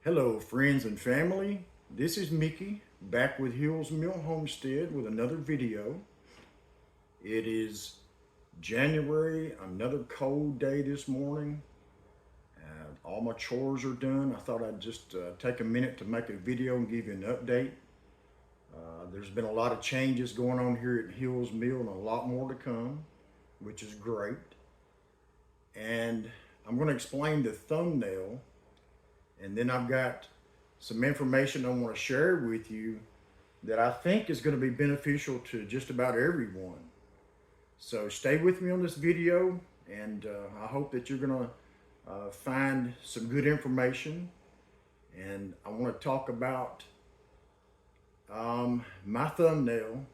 Hello, friends and family. This is Mickey back with Hills Mill Homestead with another video. It is January, another cold day this morning. All my chores are done. I thought I'd just take a minute to make a video and give you an update. There's been a lot of changes going on here at Hills Mill and a lot more to come, which is great. And I'm going to explain the thumbnail, and then I've got some information I want to share with you that I think is going to be beneficial to just about everyone. So stay with me on this video, and I hope that you're going to find some good information. And I want to talk about my thumbnail.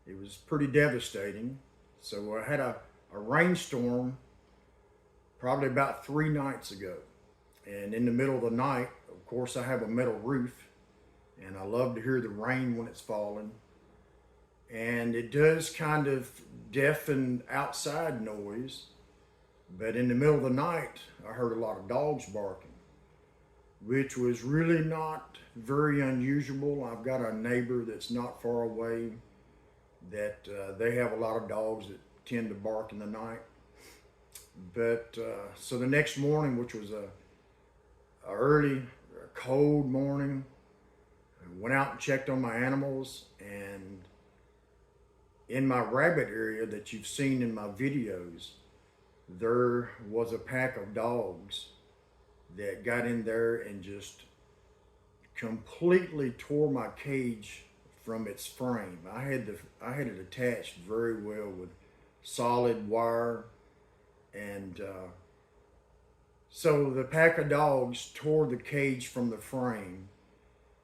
It was pretty devastating. So I had a rainstorm probably about 3 nights ago. And in the middle of the night, of course, I have a metal roof, and I love to hear the rain when it's falling. And it does kind of deafen outside noise, but in the middle of the night, I heard a lot of dogs barking, which was really not very unusual. I've got a neighbor that's not far away that they have a lot of dogs that tend to bark in the night. But so the next morning, which was a early, cold morning, I went out and checked on my animals, and in my rabbit area that you've seen in my videos, there was a pack of dogs that got in there and just completely tore my cage from its frame. I had it attached very well with solid wire, and so the pack of dogs tore the cage from the frame,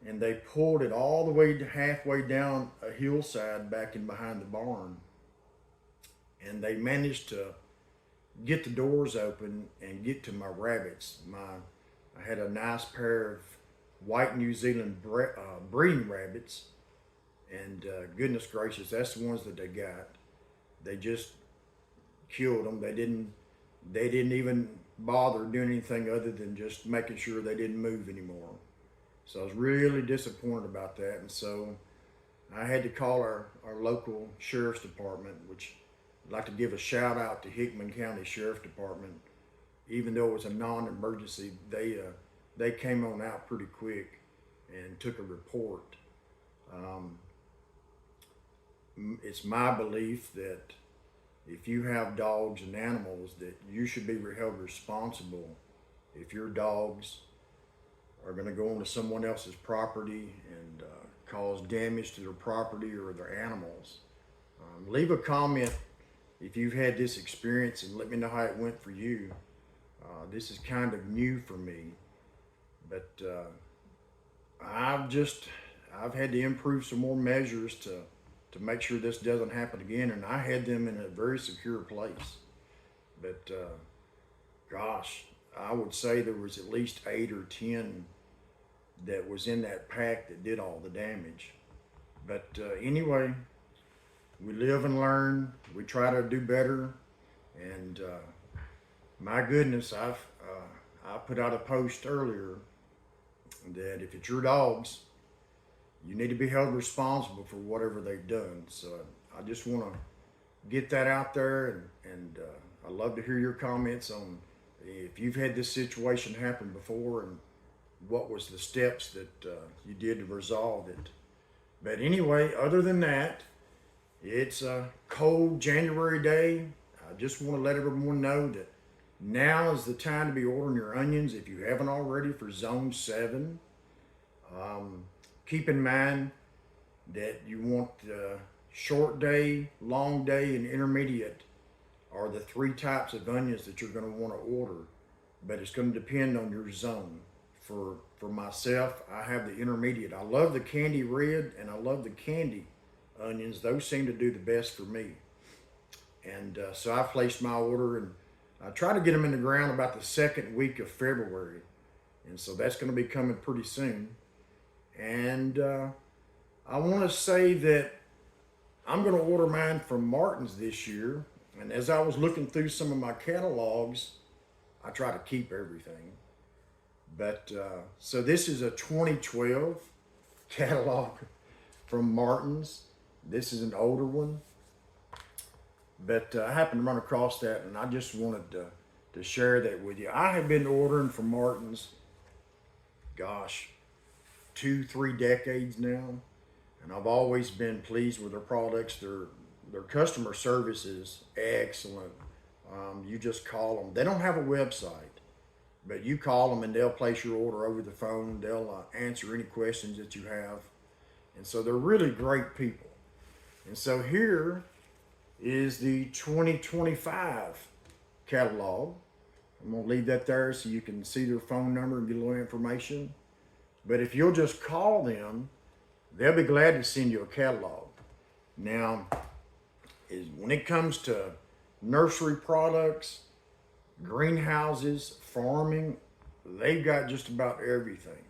and they pulled it all the way to halfway down a hillside back in behind the barn. And they managed to get the doors open and get to my rabbits. I had a nice pair of white New Zealand breeding rabbits, and goodness gracious, that's the ones that they got. They just killed them. They didn't even bother doing anything other than just making sure they didn't move anymore. So I was really disappointed about that. And so I had to call our local sheriff's department, which I'd like to give a shout out to Hickman County Sheriff Department. Even though it was a non-emergency, they came on out pretty quick and took a report. It's my belief that if you have dogs and animals, that you should be held responsible if your dogs are going to go onto someone else's property and cause damage to their property or their animals. Leave a comment if you've had this experience and let me know how it went for you. This is kind of new for me, but I've had to improve some more measures to make sure this doesn't happen again, and I had them in a very secure place. But gosh, I would say there was at least 8 or 10 that was in that pack that did all the damage. But anyway, we live and learn. We try to do better, and my goodness, I put out a post earlier that if it's your dogs, you need to be held responsible for whatever they've done. So I just want to get that out there, and I'd love to hear your comments on if you've had this situation happen before and what was the steps that you did to resolve it. But anyway, other than that, it's a cold January day. I just want to let everyone know that now is the time to be ordering your onions if you haven't already for Zone 7. Keep in mind that you want short day, long day, and intermediate are the 3 types of onions that you're going to want to order, but it's going to depend on your zone. For myself, I have the intermediate. I love the candy red and I love the candy onions. Those seem to do the best for me. And so I placed my order, and I try to get them in the ground about the 2nd week of February. And so that's going to be coming pretty soon. And I want to say that I'm going to order mine from Martin's this year. And as I was looking through some of my catalogs, I try to keep everything. But so this is a 2012 catalog from Martin's. This is an older one, but I happened to run across that, and I just wanted to share that with you. I have been ordering from Martin's, gosh, 2-3 decades now, and I've always been pleased with their products. Their customer service is excellent. You just call them. They don't have a website, but you call them and they'll place your order over the phone. They'll answer any questions that you have, and so they're really great people. And so here is the 2025 catalog. I'm gonna leave that there so you can see their phone number and get a little information. But if you'll just call them, they'll be glad to send you a catalog. Now, when it comes to nursery products, greenhouses, farming, they've got just about everything.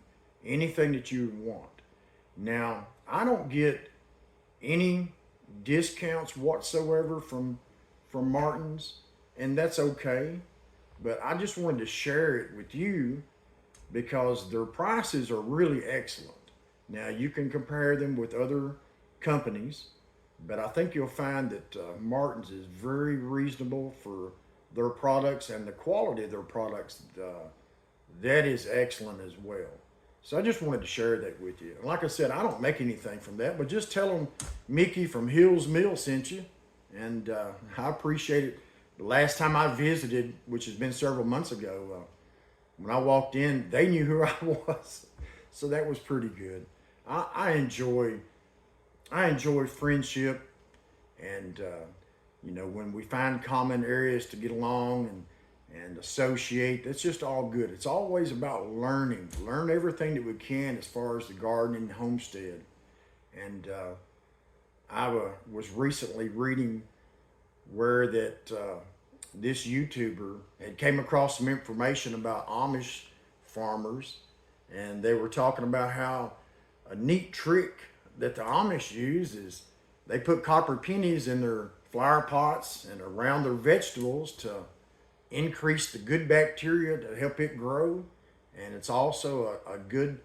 Anything that you would want. Now, I don't get any discounts whatsoever from Martin's, and that's okay. But I just wanted to share it with you because their prices are really excellent. Now, you can compare them with other companies, but I think you'll find that Martin's is very reasonable for their products, and the quality of their products, that is excellent as well. So I just wanted to share that with you. And like I said, I don't make anything from that, but just tell them Mickey from Hill's Mill sent you, and I appreciate it. The last time I visited, which has been several months ago, when I walked in, they knew who I was, so that was pretty good. I enjoy friendship, and when we find common areas to get along and associate, that's just all good. It's always about learn everything that we can as far as the gardening homestead. And I was recently reading where that this YouTuber had came across some information about Amish farmers, and they were talking about how a neat trick that the Amish use is they put copper pennies in their flower pots and around their vegetables to increase the good bacteria to help it grow, and it's also a good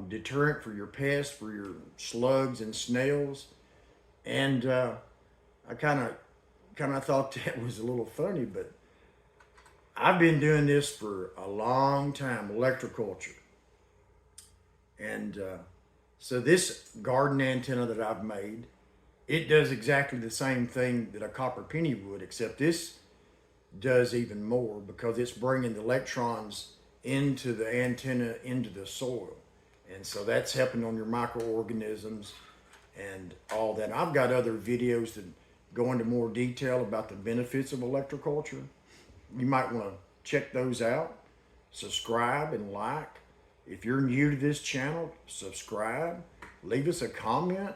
deterrent for your pests, for your slugs and snails. And I kind of thought that was a little funny, but I've been doing this for a long time, electroculture. And so this garden antenna that I've made, it does exactly the same thing that a copper penny would, except this does even more because it's bringing the electrons into the antenna, into the soil. And so that's helping on your microorganisms and all that. I've got other videos that go into more detail about the benefits of electroculture. You might want to check those out. Subscribe and like. If you're new to this channel, subscribe. Leave us a comment.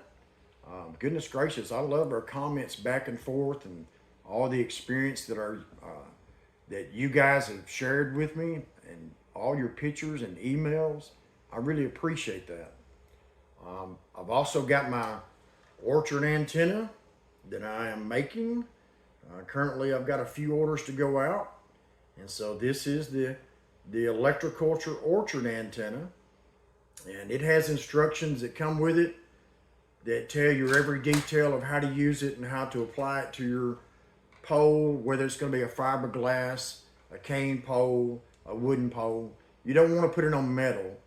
Goodness gracious, I love our comments back and forth and all the experience that you guys have shared with me and all your pictures and emails. I really appreciate that. I've also got my orchard antenna that I am making. Currently, I've got a few orders to go out. And so this is the Electroculture orchard antenna. And it has instructions that come with it that tell you every detail of how to use it and how to apply it to your pole, whether it's going to be a fiberglass, a cane pole, a wooden pole. You don't want to put it on metal,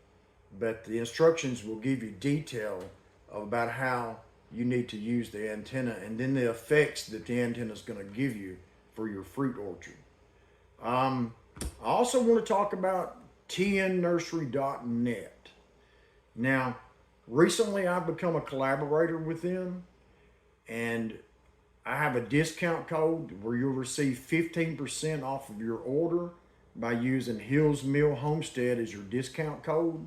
but the instructions will give you detail about how you need to use the antenna and then the effects that the antenna is going to give you for your fruit orchard. I also want to talk about tnnursery.net. Now, recently I've become a collaborator with them, and I have a discount code where you'll receive 15% off of your order by using Hills Mill Homestead as your discount code.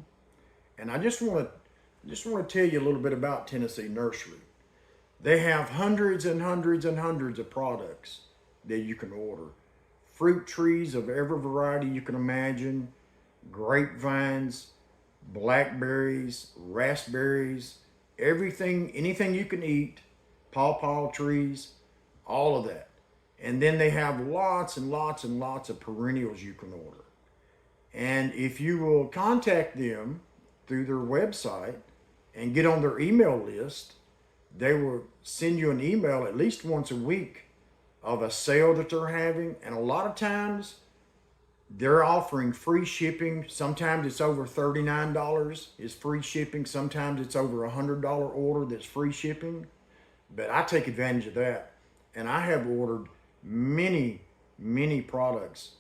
And I just want to tell you a little bit about Tennessee Nursery. They have hundreds and hundreds and hundreds of products that you can order. Fruit trees of every variety you can imagine, grapevines, blackberries, raspberries, everything, anything you can eat, pawpaw trees, all of that. And then they have lots and lots and lots of perennials you can order. And if you will contact them through their website and get on their email list, they will send you an email at least once a week of a sale that they're having. And a lot of times they're offering free shipping. Sometimes it's over $39 is free shipping. Sometimes it's over $100 order that's free shipping. But I take advantage of that. And I have ordered many, many products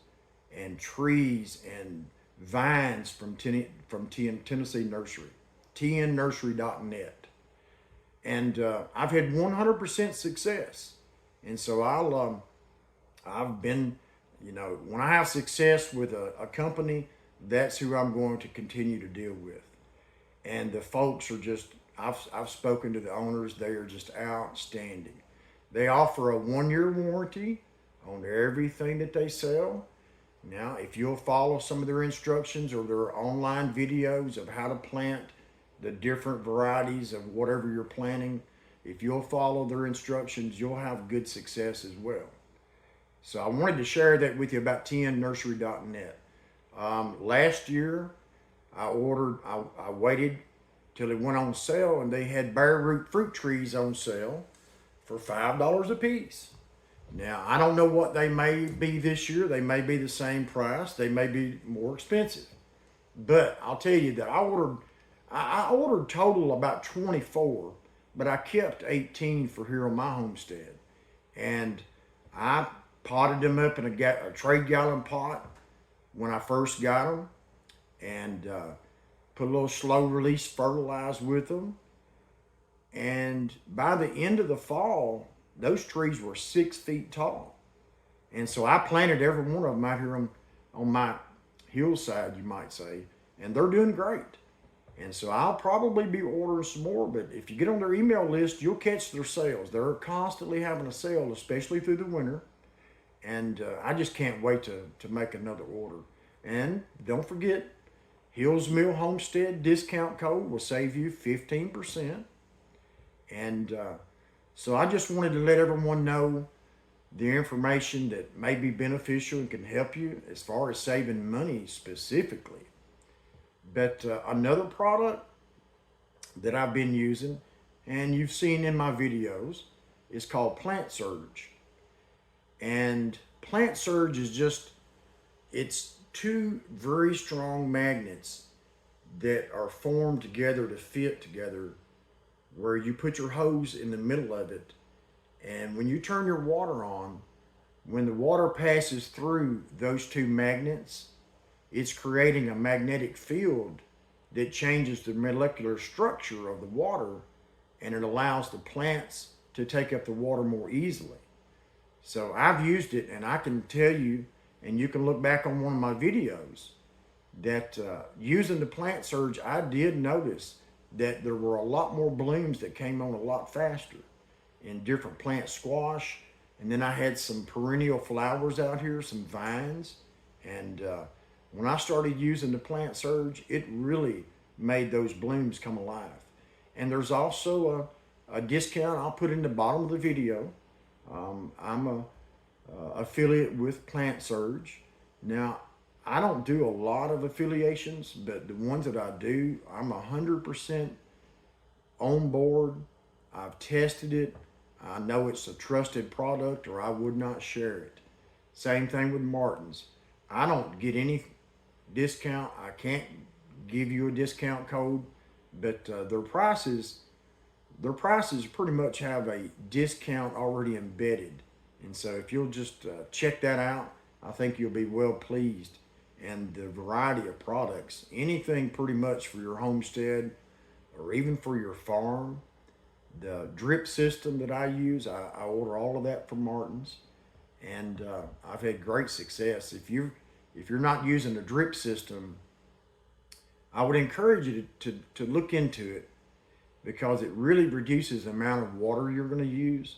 and trees and vines from Tennessee Nursery, tnnursery.net. And I've had 100% success. And so I've been, when I have success with a company, that's who I'm going to continue to deal with. And the folks are just, I've spoken to the owners, they are just outstanding. They offer a 1-year warranty on everything that they sell. Now, if you'll follow some of their instructions or their online videos of how to plant the different varieties of whatever you're planting, if you'll follow their instructions, you'll have good success as well. So I wanted to share that with you about tnnursery.net. Last year, I waited till it went on sale, and they had bare root fruit trees on sale for $5 a piece. Now, I don't know what they may be this year. They may be the same price. They may be more expensive. But I'll tell you that I ordered total about 24, but I kept 18 for here on my homestead. And I potted them up in a trade gallon pot when I first got them, and put a little slow release fertilizer with them. And by the end of the fall, those trees were 6 feet tall. And so I planted every one of them out here on my hillside, you might say, and they're doing great. And so I'll probably be ordering some more, but if you get on their email list, you'll catch their sales. They're constantly having a sale, especially through the winter. And I just can't wait to make another order. And don't forget, Hills Mill Homestead discount code will save you 15%. And so I just wanted to let everyone know the information that may be beneficial and can help you as far as saving money specifically. But another product that I've been using, and you've seen in my videos, is called Plant Surge. And Plant Surge is it's 2 very strong magnets that are formed together to fit together, where you put your hose in the middle of it, and when you turn your water on, when the water passes through those 2 magnets, it's creating a magnetic field that changes the molecular structure of the water, and it allows the plants to take up the water more easily. So I've used it, and I can tell you, and you can look back on one of my videos, that using the Plant Surge, I did notice that there were a lot more blooms that came on a lot faster in different plant squash. And then I had some perennial flowers out here, some vines. And when I started using the Plant Surge, it really made those blooms come alive. And there's also a discount I'll put in the bottom of the video. I'm a affiliate with Plant Surge. Now, I don't do a lot of affiliations, but the ones that I do, I'm 100% on board. I've tested it. I know it's a trusted product, or I would not share it. Same thing with Martin's. I don't get any discount. I can't give you a discount code, but their prices pretty much have a discount already embedded. And so if you'll just check that out, I think you'll be well pleased. And the variety of products, anything pretty much for your homestead or even for your farm. The drip system that I use, I order all of that from Martin's, and I've had great success. If you're not using a drip system, I would encourage you to look into it, because it really reduces the amount of water you're going to use.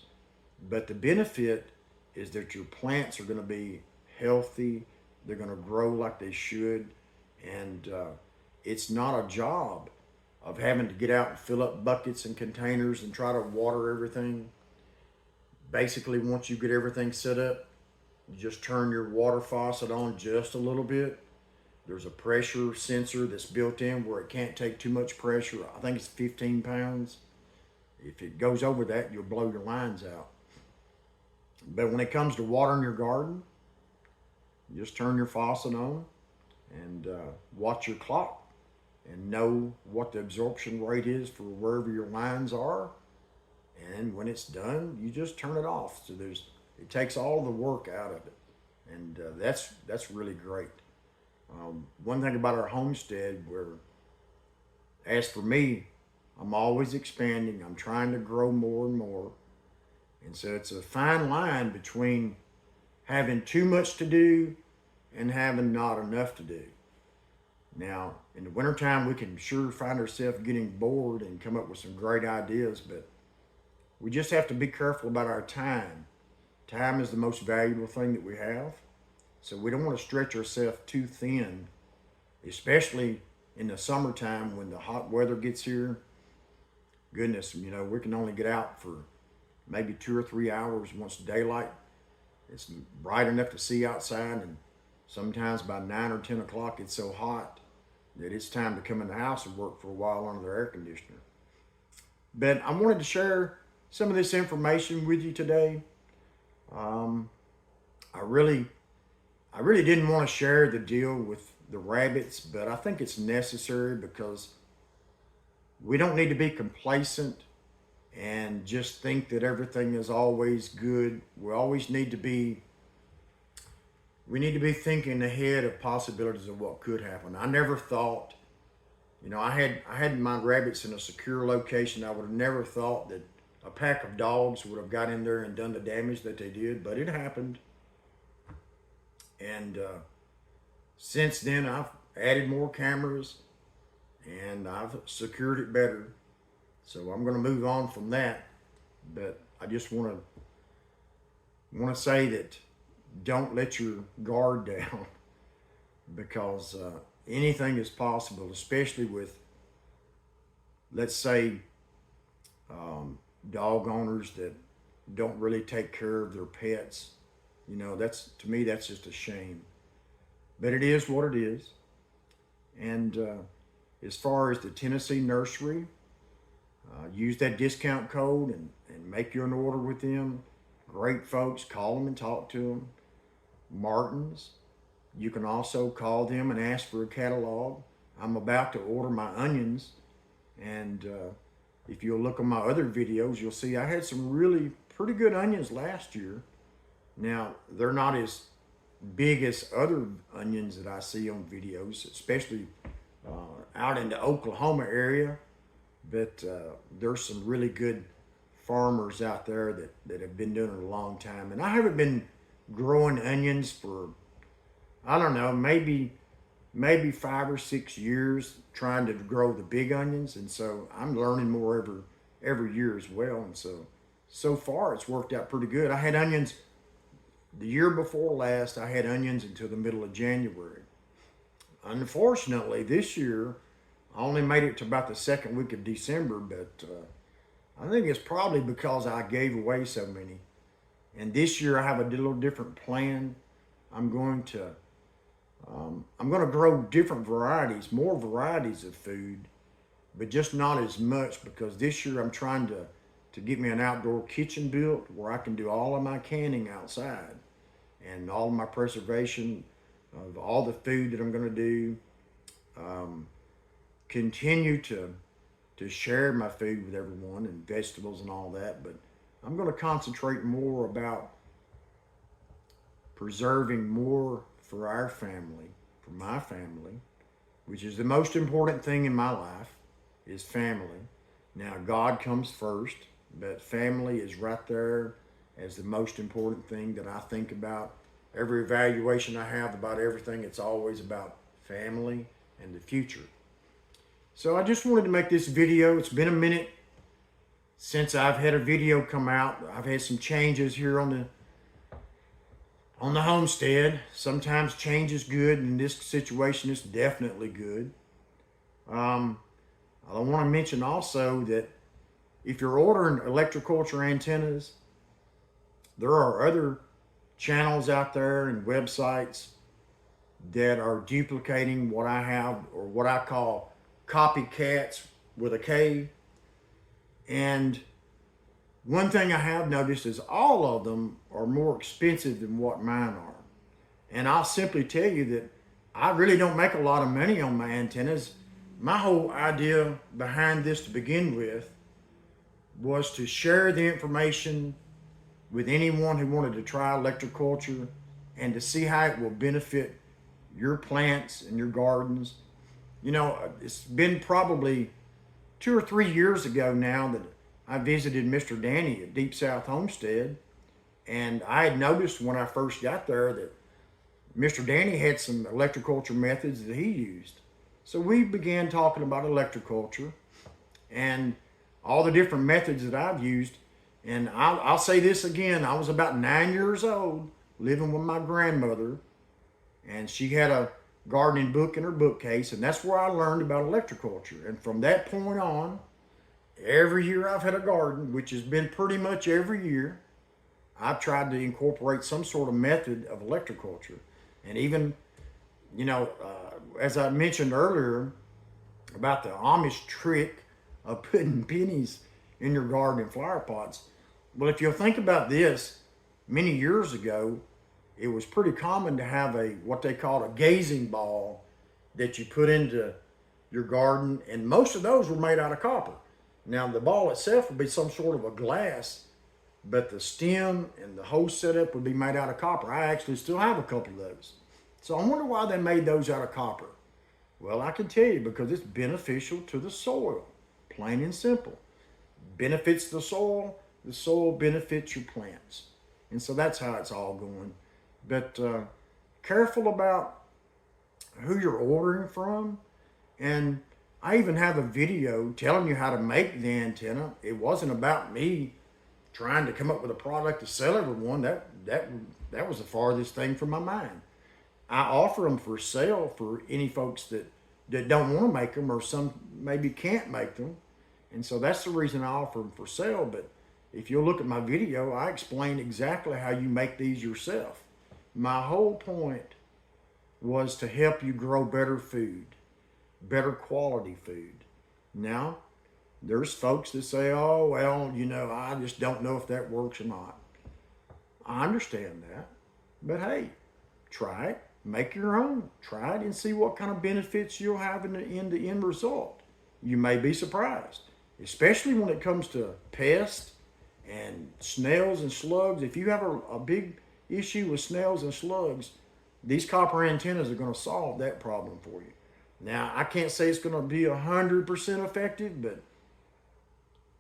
But the benefit is that your plants are going to be healthy. They're going to grow like they should. And it's not a job of having to get out and fill up buckets and containers and try to water everything. Basically, once you get everything set up, you just turn your water faucet on just a little bit. There's a pressure sensor that's built in where it can't take too much pressure. I think it's 15 pounds. If it goes over that, you'll blow your lines out. But when it comes to watering your garden, you just turn your faucet on and watch your clock and know what the absorption rate is for wherever your lines are. And when it's done, you just turn it off. So it takes all the work out of it. And that's really great. One thing about our homestead, as for me, I'm always expanding. I'm trying to grow more and more. And so it's a fine line between having too much to do and having not enough to do. Now, in the wintertime, we can sure find ourselves getting bored and come up with some great ideas, but we just have to be careful about our time. Time is the most valuable thing that we have. So we don't want to stretch ourselves too thin, especially in the summertime when the hot weather gets here. Goodness, we can only get out for maybe 2 or 3 hours once daylight. It's bright enough to see outside, and sometimes by 9 or 10 o'clock it's so hot that it's time to come in the house and work for a while under the air conditioner. But I wanted to share some of this information with you today. I really didn't want to share the deal with the rabbits, but I think it's necessary because we don't need to be complacent and just think that everything is always good. We need to be thinking ahead of possibilities of what could happen. I never thought, I had my rabbits in a secure location. I would have never thought that a pack of dogs would have got in there and done the damage that they did, but it happened. And since then, I've added more cameras and I've secured it better. So I'm going to move on from that. But I just want to say that don't let your guard down, because anything is possible, especially with, let's say, dog owners that don't really take care of their pets. To me, that's just a shame. But it is what it is. And as far as the Tennessee Nursery, use that discount code and make you an order with them. Great folks. Call them and talk to them. Martin's, you can also call them and ask for a catalog. I'm about to order my onions, and if you'll look on my other videos, you'll see I had some really pretty good onions last year. Now, they're not as big as other onions that I see on videos, especially out in the Oklahoma area, but there's some really good farmers out there that have been doing it a long time. And I haven't been growing onions for, I don't know, maybe 5 or 6 years trying to grow the big onions. And so I'm learning more every year as well. And so far it's worked out pretty good. I had onions the year before last. I had onions until the middle of January. Unfortunately, this year I only made it to about the second week of December, but I think it's probably because I gave away so many. And this year I have a little different plan. I'm going to grow different varieties, more varieties of food, but just not as much, because this year I'm trying to get me an outdoor kitchen built where I can do all of my canning outside and all of my preservation of all the food that I'm going to do. Continue to share my food with everyone and vegetables and all that, but I'm going to concentrate more about preserving more for our family, for my family, which is the most important thing in my life, is family. Now, God comes first, but family is right there as the most important thing that I think about. Every evaluation I have about everything, it's always about family and the future. So I just wanted to make this video. It's been a minute since I've had a video come out. I've had some changes here on the homestead. Sometimes change is good. In this situation, it's definitely good. I want to mention also that if you're ordering Electroculture antennas, there are other channels out there and websites that are duplicating what I have, or what I call copycats with a K. And one thing I have noticed is all of them are more expensive than what mine are. And I'll simply tell you that I really don't make a lot of money on my antennas. My whole idea behind this to begin with was to share the information with anyone who wanted to try electroculture and to see how it will benefit your plants and your gardens. You know, it's been probably 2 or 3 years ago now that I visited Mr. Danny at Deep South Homestead, and I had noticed when I first got there that Mr. Danny had some electroculture methods that he used. So we began talking about electroculture and all the different methods that I've used. And I'll say this again, I was about 9 years old living with my grandmother, and she had a gardening book in her bookcase, and that's where I learned about electroculture. And from that point on, every year I've had a garden, which has been pretty much every year, I've tried to incorporate some sort of method of electroculture. And even, you know, as I mentioned earlier about the Amish trick of putting pennies in your garden in flower pots. Well, if you'll think about this, many years ago, it was pretty common to have what they called a gazing ball that you put into your garden, and most of those were made out of copper. Now, the ball itself would be some sort of a glass, but the stem and the whole setup would be made out of copper. I actually still have a couple of those. So I wonder why they made those out of copper. Well, I can tell you, because it's beneficial to the soil, plain and simple. Benefits the soil benefits your plants. And so that's how it's all going. But careful about who you're ordering from. And I even have a video telling you how to make the antenna. It wasn't about me trying to come up with a product to sell everyone. That was the farthest thing from my mind. I offer them for sale for any folks that don't want to make them, or some maybe can't make them. And so that's the reason I offer them for sale. But if you'll look at my video, I explain exactly how you make these yourself. My whole point was to help you grow better food, better quality food. Now, there's folks that say, oh, well, you know, I just don't know if that works or not. I understand that. But hey, try it. Make your own. Try it and see what kind of benefits you'll have in the end result. You may be surprised, especially when it comes to pests and snails and slugs. If you have a big issue with snails and slugs, these copper antennas are going to solve that problem for you. Now, I can't say it's going to be 100% effective, but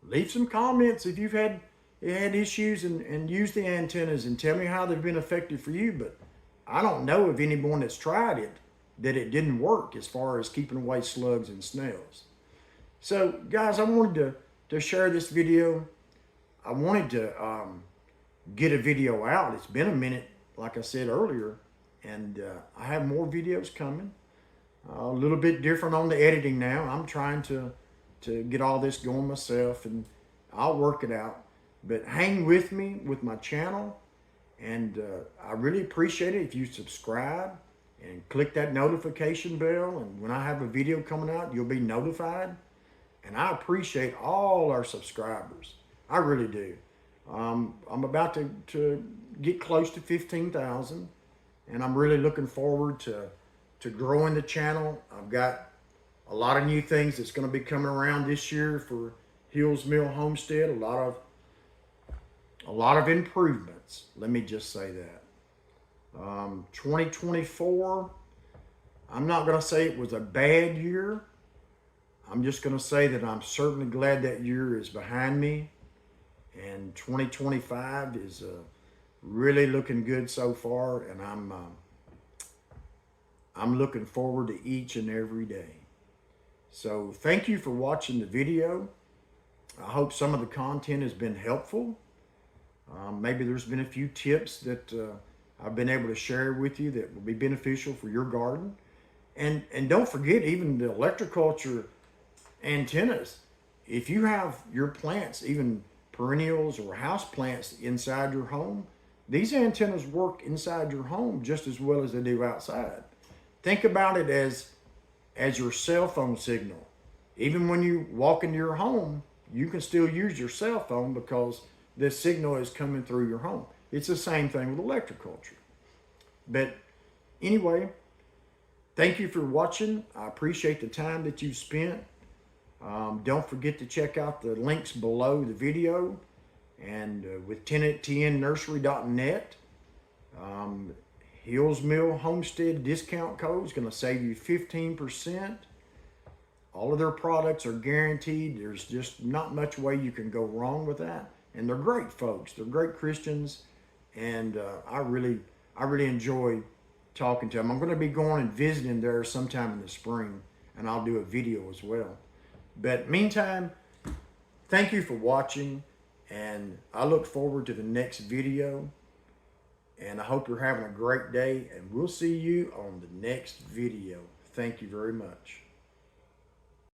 leave some comments if you've had issues and used the antennas, and tell me how they've been effective for you. But I don't know of anyone that's tried it that it didn't work as far as keeping away slugs and snails. So, guys, I wanted to share this video. I wanted to get a video out. It's been a minute, like I said earlier, and I have more videos coming. A little bit different on the editing now. I'm trying to get all this going myself, and I'll work it out. But hang with me with my channel, and I really appreciate it if you subscribe and click that notification bell, and when I have a video coming out, you'll be notified. And I appreciate all our subscribers. I really do. I'm about to get close to 15,000, and I'm really looking forward to growing the channel. I've got a lot of new things that's going to be coming around this year for Hills Mill Homestead. A lot of improvements. Let me just say that. 2024, I'm not going to say it was a bad year. I'm just going to say that I'm certainly glad that year is behind me. And 2025 is really looking good so far, and I'm looking forward to each and every day. So thank you for watching the video. I hope some of the content has been helpful. Maybe there's been a few tips that I've been able to share with you that will be beneficial for your garden. And don't forget, even the electroculture antennas. If you have your plants, even perennials or house plants inside your home, these antennas work inside your home just as well as they do outside. think about it as your cell phone signal. Even when you walk into your home, you can still use your cell phone because this signal is coming through your home. It's the same thing with Electroculture. But anyway, thank you for watching. I appreciate the time that you've spent. Don't forget to check out the links below the video, and with tenanttnnursery.net. Hills Mill Homestead discount code is going to save you 15%. All of their products are guaranteed. There's just not much way you can go wrong with that. And they're great folks. They're great Christians, and I really enjoy talking to them. I'm going to be going and visiting there sometime in the spring, and I'll do a video as well. But meantime, thank you for watching, and I look forward to the next video. And I hope you're having a great day, and we'll see you on the next video. Thank you very much.